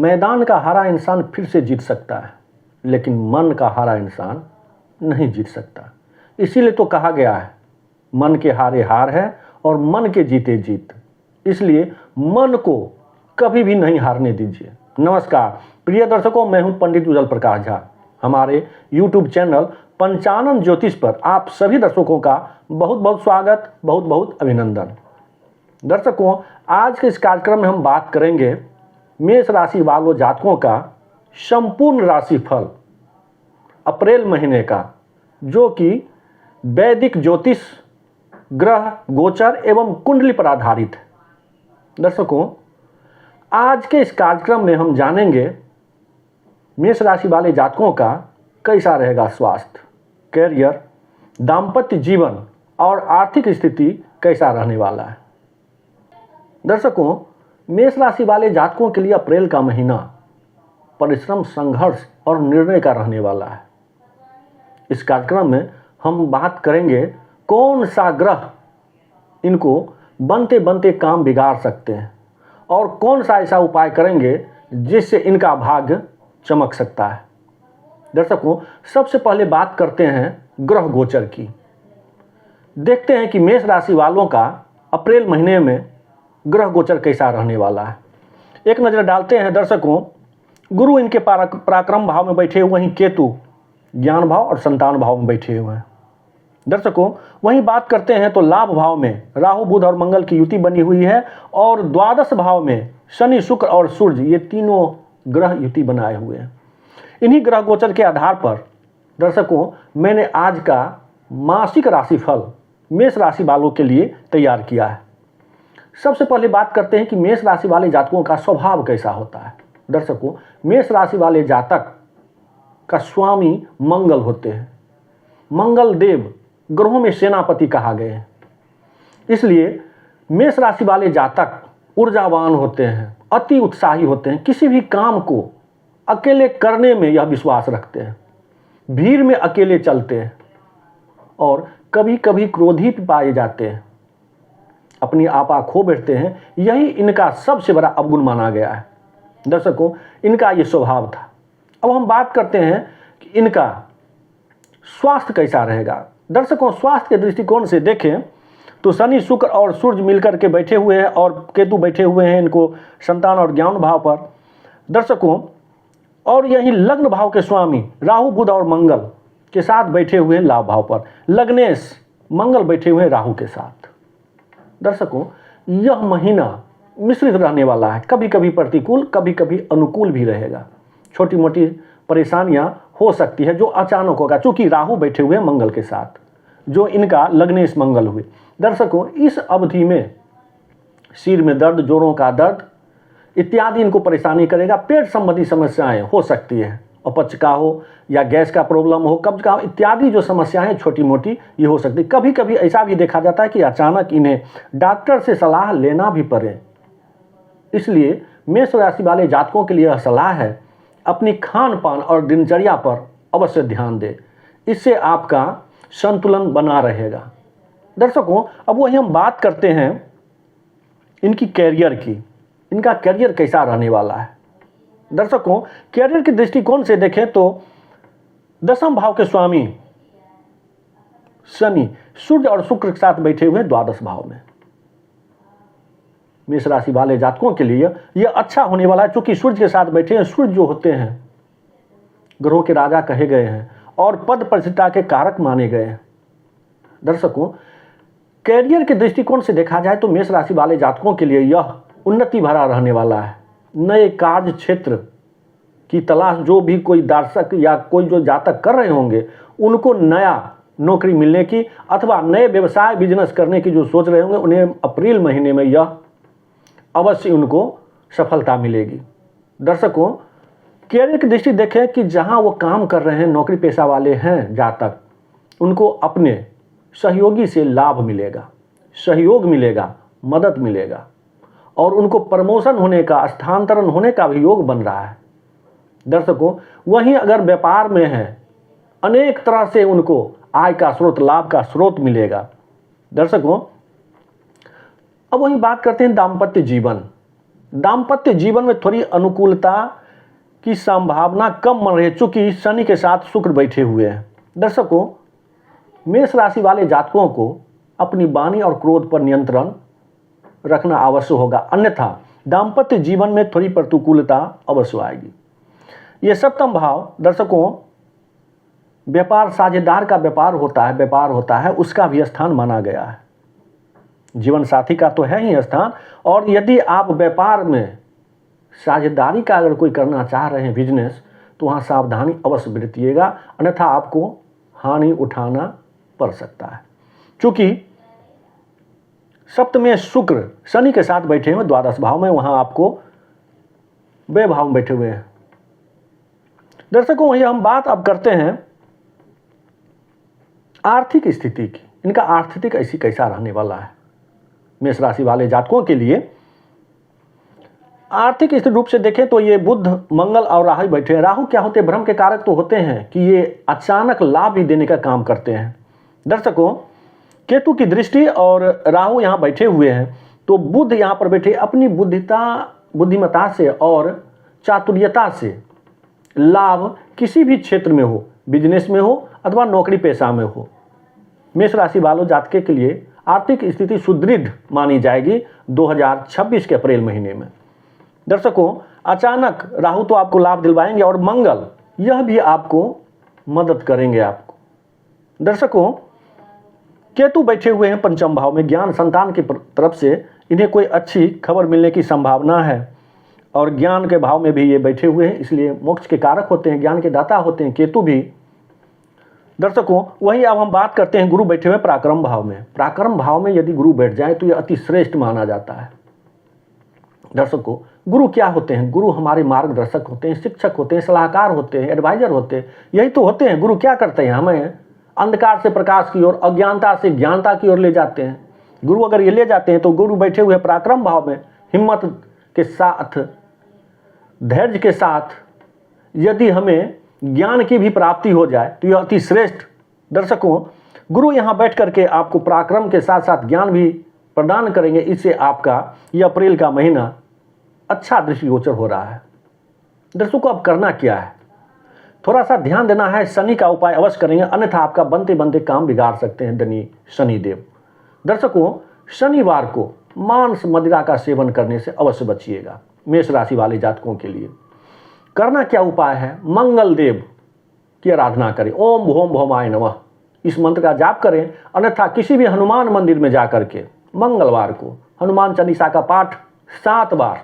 मैदान का हारा इंसान फिर से जीत सकता है, लेकिन मन का हारा इंसान नहीं जीत सकता। इसीलिए तो कहा गया है, मन के हारे हार है और मन के जीते जीत। इसलिए मन को कभी भी नहीं हारने दीजिए। नमस्कार प्रिय दर्शकों, मैं हूं पंडित उज्जवल प्रकाश झा। हमारे YouTube चैनल पंचानन ज्योतिष पर आप सभी दर्शकों का बहुत बहुत स्वागत, बहुत बहुत अभिनंदन। दर्शकों, आज के इस कार्यक्रम में हम बात करेंगे मेष राशि वालों जातकों का संपूर्ण राशिफल अप्रैल महीने का, जो कि वैदिक ज्योतिष, ग्रह, गोचर एवं कुंडली पर आधारित है। दर्शकों, आज के इस कार्यक्रम में हम जानेंगे मेष राशि वाले जातकों का कैसा रहेगा स्वास्थ्य, कैरियर, दाम्पत्य जीवन और आर्थिक स्थिति कैसा रहने वाला है। दर्शकों, मेष राशि वाले जातकों के लिए अप्रैल का महीना परिश्रम, संघर्ष और निर्णय का रहने वाला है। इस कार्यक्रम में हम बात करेंगे कौन सा ग्रह इनको बनते बनते काम बिगाड़ सकते हैं और कौन सा ऐसा उपाय करेंगे जिससे इनका भाग्य चमक सकता है। दर्शकों, सबसे पहले बात करते हैं ग्रह गोचर की। देखते हैं कि मेष राशि वालों का अप्रैल महीने में ग्रह गोचर कैसा रहने वाला है। एक नज़र डालते हैं दर्शकों, गुरु इनके पराक्रम भाव में बैठे हुए, वहीं केतु ज्ञान भाव और संतान भाव में बैठे हुए हैं। दर्शकों, वहीं बात करते हैं तो लाभ भाव में राहु, बुध और मंगल की युति बनी हुई है और द्वादश भाव में शनि, शुक्र और सूर्य, ये तीनों ग्रह युति बनाए हुए हैं। इन्हीं ग्रह गोचर के आधार पर दर्शकों, मैंने आज का मासिक राशिफल मेष राशि वालों के लिए तैयार किया है। सबसे पहले बात करते हैं कि मेष राशि वाले जातकों का स्वभाव कैसा होता है। दर्शकों, मेष राशि वाले जातक का स्वामी मंगल होते हैं। मंगल देव ग्रहों में सेनापति कहा गए हैं। इसलिए मेष राशि वाले जातक ऊर्जावान होते हैं, अति उत्साही होते हैं, किसी भी काम को अकेले करने में यह विश्वास रखते हैं, भीड़ में अकेले चलते हैं और कभी कभी क्रोधी भी पाए जाते हैं, अपनी आपा खो बैठते हैं। यही इनका सबसे बड़ा अवगुण माना गया है। दर्शकों, इनका ये स्वभाव था। अब हम बात करते हैं कि इनका स्वास्थ्य कैसा रहेगा। दर्शकों, स्वास्थ्य के दृष्टिकोण से देखें तो शनि, शुक्र और सूर्य मिलकर के बैठे हुए हैं और केतु बैठे हुए हैं इनको संतान और ज्ञान भाव पर। दर्शकों, और यही लग्न भाव के स्वामी राहु, बुध और मंगल के साथ बैठे हुए हैं लाभ भाव पर। लग्नेश मंगल बैठे हुए हैं राहु के साथ। दर्शकों, यह महीना मिश्रित रहने वाला है, कभी कभी प्रतिकूल, कभी कभी अनुकूल भी रहेगा। छोटी मोटी परेशानियां हो सकती है जो अचानक होगा, चूंकि राहु बैठे हुए हैं मंगल के साथ, जो इनका लग्नेश मंगल हुए। दर्शकों, इस अवधि में सिर में दर्द, जोड़ों का दर्द इत्यादि इनको परेशानी करेगा। पेट संबंधी समस्याएं हो सकती है, अपच का हो या गैस का प्रॉब्लम हो, कब्ज का हो, इत्यादि जो समस्याएं छोटी मोटी ये हो सकती है। कभी कभी ऐसा भी देखा जाता है कि अचानक इन्हें डॉक्टर से सलाह लेना भी पड़े। इसलिए मेष राशि वाले जातकों के लिए यह सलाह है, अपनी खान पान और दिनचर्या पर अवश्य ध्यान दें, इससे आपका संतुलन बना रहेगा। दर्शकों, अब वही हम बात करते हैं इनकी कैरियर की। इनका कैरियर कैसा रहने वाला है। दर्शकों, कैरियर के दृष्टिकोण से देखें तो दशम भाव के स्वामी शनि, सूर्य और शुक्र के साथ बैठे हुए द्वादश भाव में। मेष राशि वाले जातकों के लिए यह अच्छा होने वाला है, क्योंकि सूर्य के साथ बैठे हैं। सूर्य जो होते हैं ग्रहों के राजा कहे गए हैं और पद प्रतिष्ठा के कारक माने गए हैं। दर्शकों, कैरियर के दृष्टिकोण से देखा जाए तो मेष राशि वाले जातकों के लिए यह उन्नति भरा रहने वाला है। नए कार्य क्षेत्र की तलाश जो भी कोई दर्शक या कोई जो जातक कर रहे होंगे, उनको नया नौकरी मिलने की अथवा नए व्यवसाय बिजनेस करने की जो सोच रहे होंगे, उन्हें अप्रैल महीने में यह अवश्य उनको सफलता मिलेगी। दर्शकों, कैरियर की दृष्टि देखें कि जहां वो काम कर रहे हैं, नौकरी पेशा वाले हैं जातक, उनको अपने सहयोगी से लाभ मिलेगा, सहयोग मिलेगा, मदद मिलेगा और उनको प्रमोशन होने का, स्थानांतरण होने का भी योग बन रहा है। दर्शकों, वहीं अगर व्यापार में है, अनेक तरह से उनको आय का स्रोत, लाभ का स्रोत मिलेगा। दर्शकों, अब वही बात करते हैं दाम्पत्य जीवन। दाम्पत्य जीवन में थोड़ी अनुकूलता की संभावना कम बन रही है, चूंकि शनि के साथ शुक्र बैठे हुए हैं। दर्शकों, मेष राशि वाले जातकों को अपनी वाणी और क्रोध पर नियंत्रण रखना आवश्यक होगा, अन्यथा दाम्पत्य जीवन में थोड़ी प्रतिकूलता अवश्य आएगी। ये सप्तम भाव दर्शकों व्यापार, साझेदार का व्यापार होता है, उसका भी स्थान माना गया है। जीवन साथी का तो है ही स्थान, और यदि आप व्यापार में साझेदारी का अगर कोई करना चाह रहे हैं बिजनेस, तो वहाँ सावधानी अवश्य बरतिएगा, अन्यथा आपको हानि उठाना पड़ सकता है। चूंकि सप्तम में शुक्र शनि के साथ बैठे हुए द्वादश भाव में, वहाँ आपको व्यय भाव में बैठे हुए हैं। दर्शकों, वही हम बात अब करते हैं आर्थिक स्थिति की। इनका आर्थिक ऐसी कैसा रहने वाला है। मेष राशि वाले जातकों के लिए आर्थिक स्थिति रूप से देखें तो ये बुध, मंगल और राहु बैठे हैं। राहु क्या होते हैं? भ्रम के कारक तो होते हैं कि ये अचानक लाभ भी देने का काम करते हैं। दर्शकों, केतु की दृष्टि और राहु यहाँ बैठे हुए हैं, तो बुध यहाँ पर बैठे अपनी बुद्धिमता से और चातुर्यता से लाभ किसी भी क्षेत्र में हो, बिजनेस में हो अथवा नौकरी पेशा में हो, मेष राशि वालों जातकों के लिए आर्थिक स्थिति सुदृढ़ मानी जाएगी 2026 के अप्रैल महीने में। दर्शकों, अचानक राहु तो आपको लाभ दिलवाएंगे और मंगल यह भी आपको मदद करेंगे आपको। दर्शकों, केतु बैठे हुए हैं पंचम भाव में, ज्ञान संतान की तरफ से इन्हें कोई अच्छी खबर मिलने की संभावना है, और ज्ञान के भाव में भी ये बैठे हुए हैं, इसलिए मोक्ष के कारक होते हैं, ज्ञान के दाता होते हैं केतु भी। दर्शकों, वही अब हम बात करते हैं गुरु बैठे हुए पराक्रम भाव में। पराक्रम भाव में यदि गुरु बैठ जाए तो ये अति श्रेष्ठ माना जाता है। दर्शकों, गुरु क्या होते हैं? गुरु हमारे मार्गदर्शक होते हैं, शिक्षक होते हैं, सलाहकार होते हैं, एडवाइजर होते हैं, यही तो होते हैं। गुरु क्या करते हैं? हमें अंधकार से प्रकाश की ओर, अज्ञानता से ज्ञानता की ओर ले जाते हैं। गुरु अगर ये ले जाते हैं तो गुरु बैठे हुए पराक्रम भाव में हिम्मत के साथ, धैर्य के साथ यदि हमें ज्ञान की भी प्राप्ति हो जाए तो यह अति श्रेष्ठ। दर्शकों, गुरु यहाँ बैठ करके आपको पराक्रम के साथ साथ ज्ञान भी प्रदान करेंगे। इससे आपका यह अप्रैल का महीना अच्छा दृष्टिगोचर हो रहा है। दर्शकों, अब करना क्या है? थोड़ा सा ध्यान देना है, शनि का उपाय अवश्य करेंगे, अन्यथा आपका बनते बनते काम बिगाड़ सकते हैं धनी शनिदेव। दर्शकों, शनिवार को मांस मदिरा का सेवन करने से अवश्य बचिएगा। मेष राशि वाले जातकों के लिए करना क्या उपाय है? मंगल देव की आराधना करें, ओम भोम भोमाय नमः, इस मंत्र का जाप करें, अन्यथा किसी भी हनुमान मंदिर में जाकर के मंगलवार को हनुमान चालीसा का पाठ 7 बार,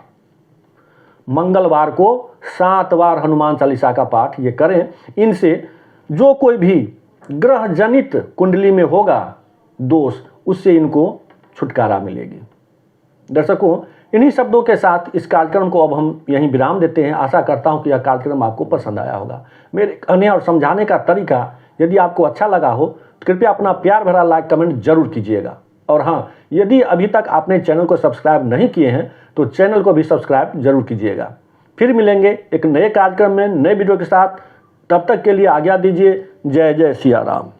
मंगलवार को 7 बार हनुमान चालीसा का पाठ ये करें। इनसे जो कोई भी ग्रह जनित कुंडली में होगा दोष, उससे इनको छुटकारा मिलेगी। दर्शकों, इन्हीं शब्दों के साथ इस कार्यक्रम को अब हम यहीं विराम देते हैं। आशा करता हूं कि यह कार्यक्रम आपको पसंद आया होगा। मेरे कहने और समझाने का तरीका यदि आपको अच्छा लगा हो तो कृपया अपना प्यार भरा लाइक कमेंट जरूर कीजिएगा। और हाँ, यदि अभी तक आपने चैनल को सब्सक्राइब नहीं किए हैं तो चैनल को भी सब्सक्राइब जरूर कीजिएगा। फिर मिलेंगे एक नए कार्यक्रम में नए वीडियो के साथ। तब तक के लिए आज्ञा दीजिए। जय जय सिया राम।